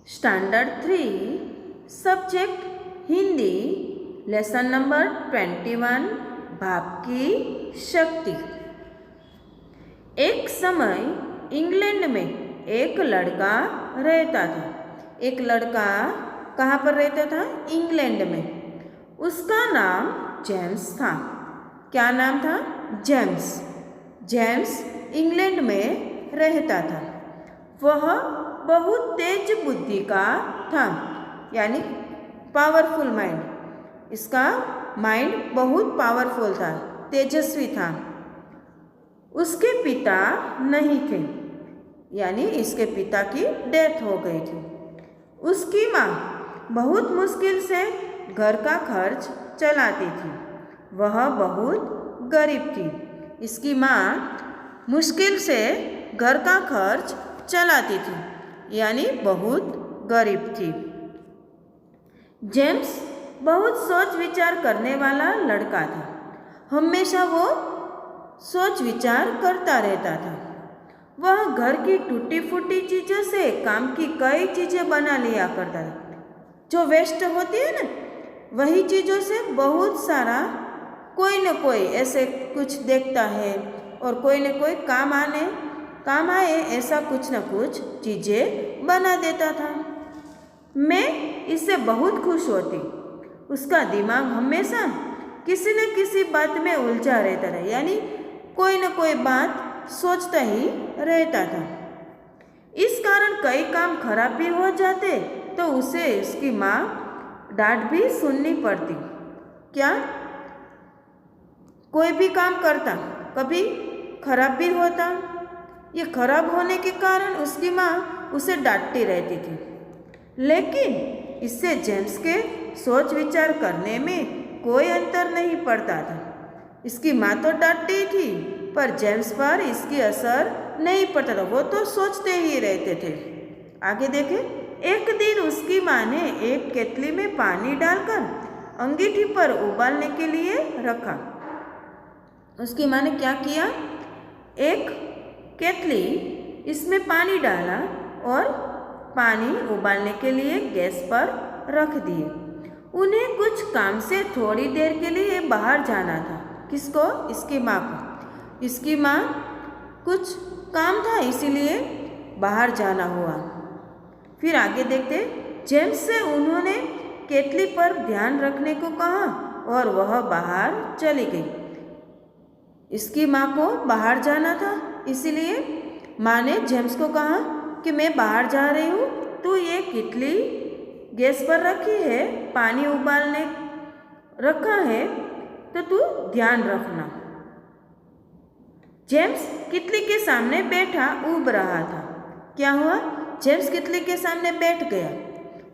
Standard 3 subject Hindi lesson number 21 भाव की शक्ति। एक समय इंग्लैंड में एक लड़का रहता था। एक लड़का कहाँ पर रहता था? इंग्लैंड में। उसका नाम जेम्स था। क्या नाम था? जेम्स। जेम्स इंग्लैंड में रहता था। वह बहुत तेज बुद्धि का था, यानी पावरफुल माइंड। इसका माइंड बहुत पावरफुल था, तेजस्वी था। उसके पिता नहीं थे, यानी इसके पिता की डेथ हो गई थी। उसकी माँ बहुत मुश्किल से घर का खर्च चलाती थी। वह बहुत गरीब थी। इसकी माँ मुश्किल से घर का खर्च चलाती थी, यानी बहुत गरीब थी। जेम्स बहुत सोच विचार करने वाला लड़का था। हमेशा वो सोच विचार करता रहता था। वह घर की टूटी फूटी चीज़ों से काम की कई चीज़ें बना लिया करता था। जो वेस्ट होती है ना, वही चीज़ों से बहुत सारा कोई न कोई ऐसे कुछ देखता है और कोई न कोई काम आए ऐसा कुछ न कुछ चीज़ें बना देता था। मैं इससे बहुत खुश होती। उसका दिमाग हमेशा किसी न किसी बात में उलझा रहता था, यानी कोई न कोई बात सोचता ही रहता था। इस कारण कई काम खराब भी हो जाते तो उसे उसकी माँ डांट भी सुननी पड़ती। क्या? कोई भी काम करता कभी खराब भी होता। ये खराब होने के कारण उसकी माँ उसे डांटती रहती थी। लेकिन इससे जेम्स के सोच विचार करने में कोई अंतर नहीं पड़ता था। इसकी माँ तो डांटती थी, पर जेम्स पर इसकी असर नहीं पड़ता था। वो तो सोचते ही रहते थे। आगे देखें। एक दिन उसकी माँ ने एक केतली में पानी डालकर अंगीठी पर उबालने के लिए रखा। उसकी माँ ने क्या किया? एक केतली, इसमें पानी डाला और पानी उबालने के लिए गैस पर रख दिए। उन्हें कुछ काम से थोड़ी देर के लिए बाहर जाना था। किसको? इसकी माँ को। इसकी माँ कुछ काम था इसीलिए बाहर जाना हुआ। फिर आगे देखते। जेम्स से उन्होंने केतली पर ध्यान रखने को कहा और वह बाहर चली गई। इसकी माँ को बाहर जाना था, इसीलिए माँ ने जेम्स को कहा कि मैं बाहर जा रही हूँ, तू ये केतली गैस पर रखी है, पानी उबालने रखा है, तो तू ध्यान रखना। जेम्स केतली के सामने बैठा ऊब रहा था। क्या हुआ? जेम्स केतली के सामने बैठ गया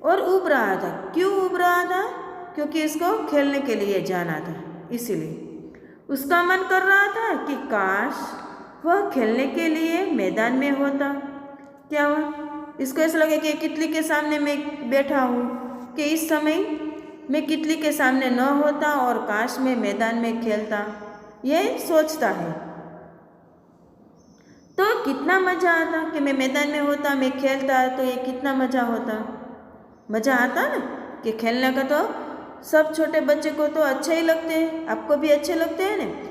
और ऊब रहा था। क्यों ऊब रहा था? क्योंकि इसको खेलने के लिए जाना था, इसीलिए उसका मन कर रहा था कि काश वह खेलने के लिए मैदान में होता। क्या हुआ? इसको ऐसा लगे कि केतली के सामने मैं बैठा हूँ, कि इस समय मैं केतली के सामने न होता और काश मैं मैदान में खेलता। यह सोचता है। तो कितना मज़ा आता कि मैं मैदान में होता, मैं खेलता, तो ये कितना मज़ा होता। मज़ा आता ना कि खेलने का। तो सब छोटे बच्चे को तो अच्छे ही लगते हैं, आपको भी अच्छे लगते हैं ना।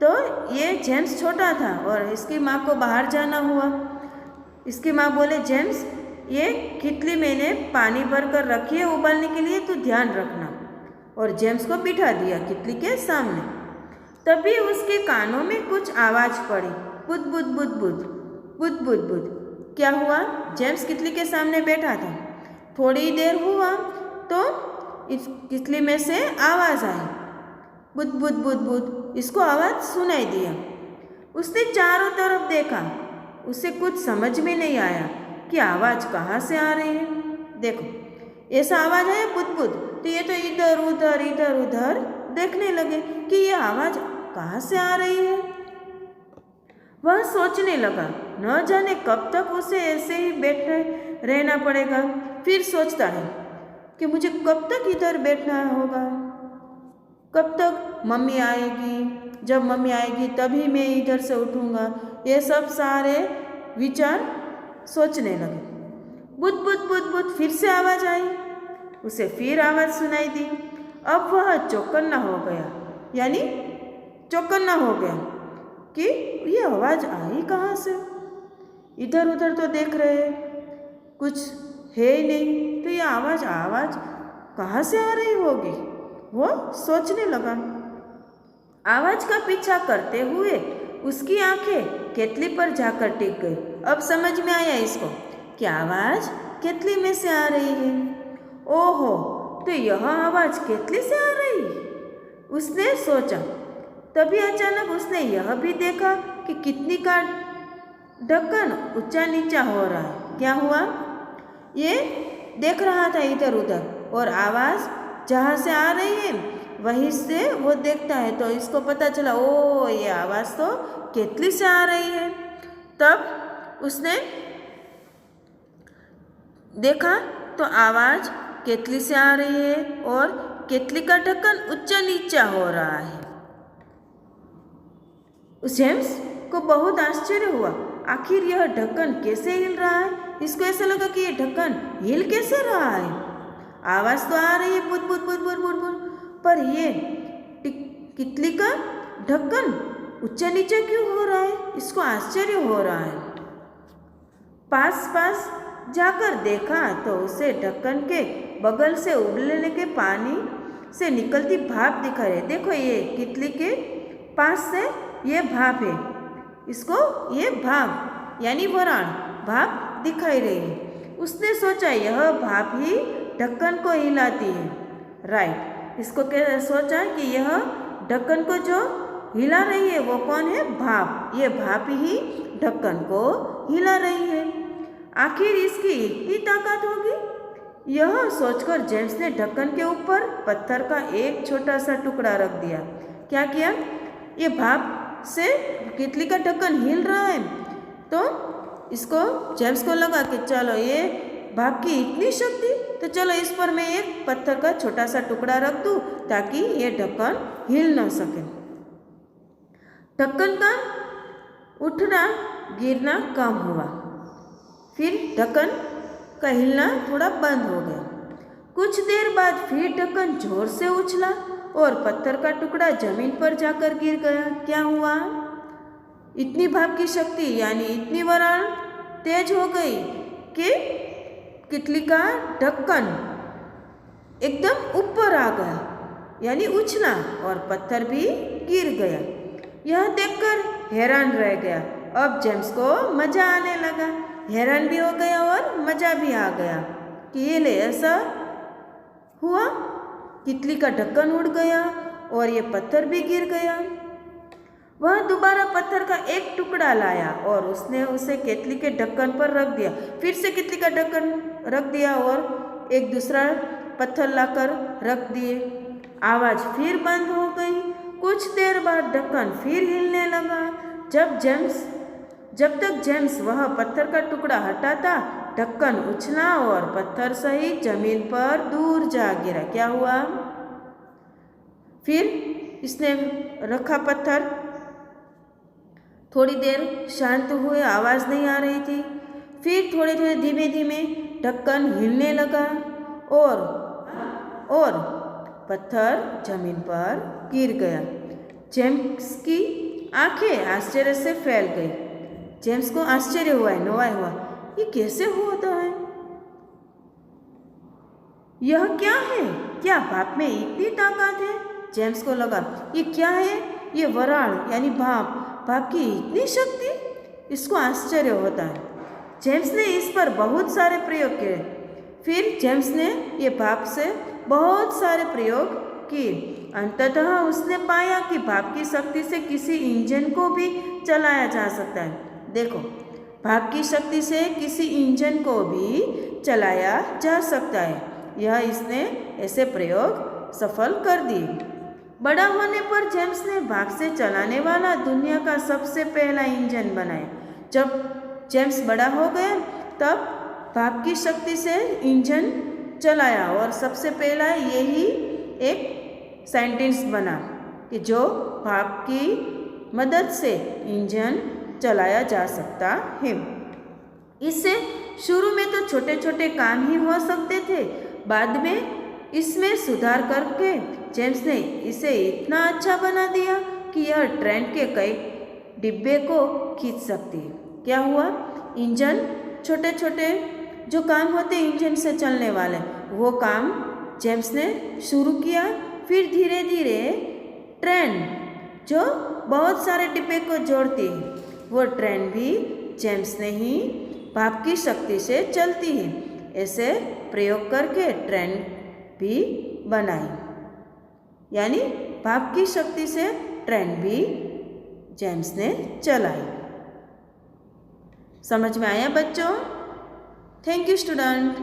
तो ये जेम्स छोटा था और इसकी माँ को बाहर जाना हुआ। इसकी माँ बोले, जेम्स ये केतली मैंने पानी भर कर रखी है उबालने के लिए, तो ध्यान रखना। और जेम्स को बिठा दिया केतली के सामने। तभी उसके कानों में कुछ आवाज पड़ी, बुद बुद बुद बुद बुद बुद बुद। क्या हुआ? जेम्स कितली के सामने बैठा था। थोड़ी देर हुआ तो इस कितली में से आवाज आई, बुद बुद बुद बुद। इसको आवाज सुनाई दिया। उसने चारों तरफ देखा। उसे कुछ समझ में नहीं आया कि आवाज कहाँ से आ रही है। देखो, ऐसा आवाज है बुद बुद, तो ये तो इधर उधर देखने लगे कि ये आवाज कहाँ से आ रही है। वह सोचने लगा, न जाने कब तक उसे ऐसे ही बैठे रहना पड़ेगा। फिर सोचता है कि मुझे कब तक इधर बैठना होगा, कब तक मम्मी आएगी, जब मम्मी आएगी तभी मैं इधर से उठूँगा। ये सब सारे विचार सोचने लगे। बुद बुद बुद बुद फिर से आवाज़ आई। उसे फिर आवाज़ सुनाई दी। अब वह चौकन्ना हो गया, यानी चौकन्ना हो गया कि ये आवाज़ आई कहाँ से। इधर उधर तो देख रहे, कुछ है ही नहीं, तो ये आवाज़ कहाँ से आ रही होगी। वो सोचने लगा। आवाज का पीछा करते हुए उसकी आंखें केतली पर जाकर टिक गई। अब समझ में आया इसको कि आवाज केतली में से आ रही है। ओहो, तो यह आवाज केतली से आ रही है, उसने सोचा। तभी अचानक उसने यह भी देखा कि कितनी का ढक्कन ऊंचा नीचा हो रहा है। क्या हुआ? ये देख रहा था इधर उधर, और आवाज जहाँ से आ रही है वहीं से वो देखता है, तो इसको पता चला, ओ ये आवाज़ तो केतली से आ रही है। तब उसने देखा तो आवाज़ केतली से आ रही है और केतली का ढक्कन ऊंचा नीचा हो रहा है। उस जेम्स को बहुत आश्चर्य हुआ, आखिर यह ढक्कन कैसे हिल रहा है। इसको ऐसा लगा कि यह ढक्कन हिल कैसे रहा है। आवाज़ तो आ रही है बुद बुद बुद बुद बुद बुद, पर ये कितली का ढक्कन ऊंचा नीचा क्यों हो रहा है। इसको आश्चर्य हो रहा है। पास जाकर देखा तो उसे ढक्कन के बगल से उबलने के पानी से निकलती भाप दिखा रही। देखो, ये कितली के पास से ये भाप है, इसको ये भाप यानी वराण भाप दिखाई रही है। उसने सोचा यह भाप ही ढक्कन को हिलाती है। राइट, इसको क्या सोचा कि यह ढक्कन को जो हिला रही है वो कौन है? भाप। ये भाप ही ढक्कन को हिला रही है। आखिर इसकी इतनी ताकत होगी। यह सोचकर जेम्स ने ढक्कन के ऊपर पत्थर का एक छोटा सा टुकड़ा रख दिया। क्या किया? ये भाप से कितली का ढक्कन हिल रहा है, तो इसको जेम्स को लगा कि चलो ये भाप की इतनी शक्ति, तो चलो इस पर मैं एक पत्थर का छोटा सा टुकड़ा रख दूं ताकि ये ढक्कन हिल न सके। ढक्कन का उठना गिरना कम हुआ, फिर ढक्कन का हिलना थोड़ा बंद हो गया। कुछ देर बाद फिर ढक्कन जोर से उछला और पत्थर का टुकड़ा जमीन पर जाकर गिर गया। क्या हुआ? इतनी भाप की शक्ति यानी इतनी वराण तेज हो गई कि कितली का ढक्कन एकदम ऊपर आ गया, यानी उछला, और पत्थर भी गिर गया। यह देखकर हैरान रह गया। अब जेम्स को मजा आने लगा, हैरान भी हो गया और मजा भी आ गया कि ये ले ऐसा हुआ, कितली का ढक्कन उड़ गया और ये पत्थर भी गिर गया। वह दोबारा पत्थर का एक टुकड़ा लाया और उसने उसे केतली के ढक्कन पर रख दिया। फिर से केतली का ढक्कन रख दिया और एक दूसरा पत्थर लाकर रख दिए। आवाज़ फिर बंद हो गई। कुछ देर बाद ढक्कन फिर हिलने लगा। जब तक जेम्स वह पत्थर का टुकड़ा हटाता, ढक्कन उछला और पत्थर सहित जमीन पर दूर जा गिरा। क्या हुआ? फिर इसने रखा पत्थर, थोड़ी देर शांत हुए, आवाज़ नहीं आ रही थी। फिर थोड़े थोड़े धीमे धीमे ढक्कन हिलने लगा और पत्थर जमीन पर गिर गया। जेम्स की आंखें आश्चर्य से फैल गई। जेम्स को आश्चर्य हुआ, नवाई हुआ, ये कैसे होता है? यह क्या है? क्या भाप में इतनी ताकत है? जेम्स को लगा ये क्या है, ये वराळ यानी भाप की इतनी शक्ति, इसको आश्चर्य होता है। जेम्स ने इस पर बहुत सारे प्रयोग किए। फिर जेम्स ने ये भाप से बहुत सारे प्रयोग किए। अंततः उसने पाया कि भाप की शक्ति से किसी इंजन को भी चलाया जा सकता है। देखो, भाप की शक्ति से किसी इंजन को भी चलाया जा सकता है। यह इसने ऐसे प्रयोग सफल कर दिए। बड़ा होने पर जेम्स ने भाप से चलाने वाला दुनिया का सबसे पहला इंजन बनाया। जब जेम्स बड़ा हो गया तब भाप की शक्ति से इंजन चलाया और सबसे पहला यही एक साइंटिस्ट बना कि जो भाप की मदद से इंजन चलाया जा सकता है। इससे शुरू में तो छोटे छोटे काम ही हो सकते थे, बाद में इसमें सुधार करके जेम्स ने इसे इतना अच्छा बना दिया कि यह ट्रेन के कई डिब्बे को खींच सकती है। क्या हुआ, इंजन छोटे छोटे जो काम होते इंजन से चलने वाले, वो काम जेम्स ने शुरू किया। फिर धीरे धीरे ट्रेन जो बहुत सारे डिब्बे को जोड़ती है, वो ट्रेन भी जेम्स ने ही भाप की शक्ति से चलती है। ऐसे प्रयोग करके ट्रेन भी बनाई, यानी भाप की शक्ति से ट्रेन भी जेम्स ने चलाई। समझ में आया बच्चों? Thank you student.